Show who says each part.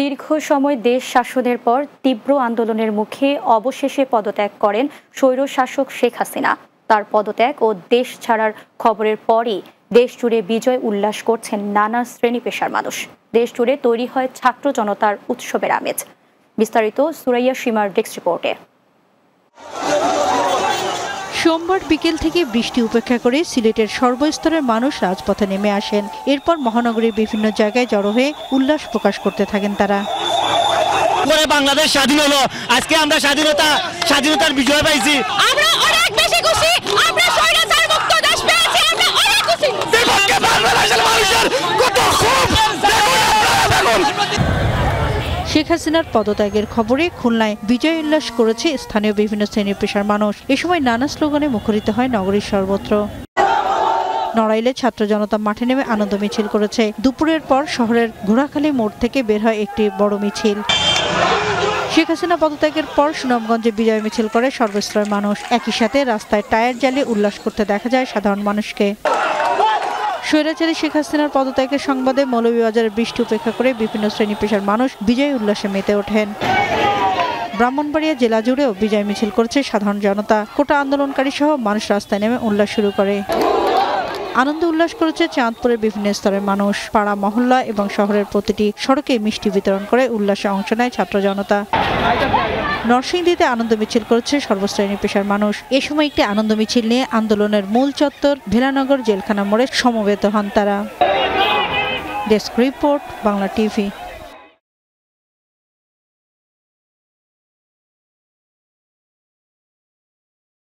Speaker 1: দীর্ঘ সময় দেশ শাসনের পর তীব্র আন্দোলনের মুখে অবশেষে পদত্যাগ করেন স্বৈরশাসক শেখ হাসিনা। তার পদত্যাগ ও দেশ ছাড়ার খবরের পরই দেশ জুড়ে বিজয় উল্লাস করছেন নানা শ্রেণী পেশার মানুষ। দেশ জুড়ে তৈরি হয় ছাত্র জনতার উৎসবের আমেজ। বিস্তারিত সুরাইয়া সীমার ডেস্ক রিপোর্টে।
Speaker 2: সোমবার বিকেল থেকে বৃষ্টি উপেক্ষা করে সিলেটের সর্বস্তরের মানুষ রাজপথে নেমে আসেন। এরপর মহানগরীর বিভিন্ন জায়গায় জড়ো হয়ে উল্লাস প্রকাশ করতে থাকেন তারা।
Speaker 3: বাংলাদেশ স্বাধীন হলো, আজকে আমরা স্বাধীনতার বিজয় পাইছি।
Speaker 4: আমরা অনেক বেশি খুশি, আমরা স্বৈরাচার মুক্ত দেশ পেয়েছি, আমরা অনেক খুশি।
Speaker 3: বিপক্ষে বাংলাদেশের মানুষের কত ক্ষোভ দেখুন।
Speaker 2: শেখ হাসিনার পদত্যাগের খবরে খুলনায় বিজয় উল্লাস করেছে স্থানীয় বিভিন্ন শ্রেণীর পেশার মানুষ। এ সময় নানা স্লোগানে মুখরিত হয় নগরীর সর্বত্র। নড়াইলে ছাত্র জনতা মাঠে নেমে আনন্দ মিছিল করেছে। দুপুরের পর শহরের ঘোড়াখালী মোড় থেকে বের হয় একটি বড় মিছিল। শেখ হাসিনা পদত্যাগের পর সুনামগঞ্জে বিজয় মিছিল করে সর্বস্তরের মানুষ। একই সাথে রাস্তায় টায়ার জ্বালিয়ে উল্লাস করতে দেখা যায় সাধারণ মানুষকে। স্বৈরাচারী শেখ হাসিনার পদত্যাগের সংবাদে মৌলভীবাজারের বৃষ্টি উপেক্ষা করে বিভিন্ন শ্রেণী পেশার মানুষ বিজয় উল্লাসে মেতে ওঠেন। ব্রাহ্মণবাড়িয়া জেলা জুড়েও বিজয় মিছিল করছে সাধারণ জনতা। কোটা আন্দোলনকারী সহ মানুষ রাস্তায় নেমে উল্লাস শুরু করে। আনন্দ উল্লাস করেছে চাঁদপুরের বিভিন্ন স্তরের মানুষ। পাড়া মহল্লা এবং শহরের প্রতিটি সড়কে মিষ্টি বিতরণ করে উল্লাসে অংশ নেয় ছাত্র জনতা। নরসিংদীতে আনন্দ মিছিল করেছে সর্বশ্রেণী পেশার মানুষ। এ সময় একটি আনন্দ মিছিল নিয়ে আন্দোলনের মূল চত্বর ভেলানগর জেলখানা মোড়ে সমবেত হন তারা। Desk report, Bangla TV.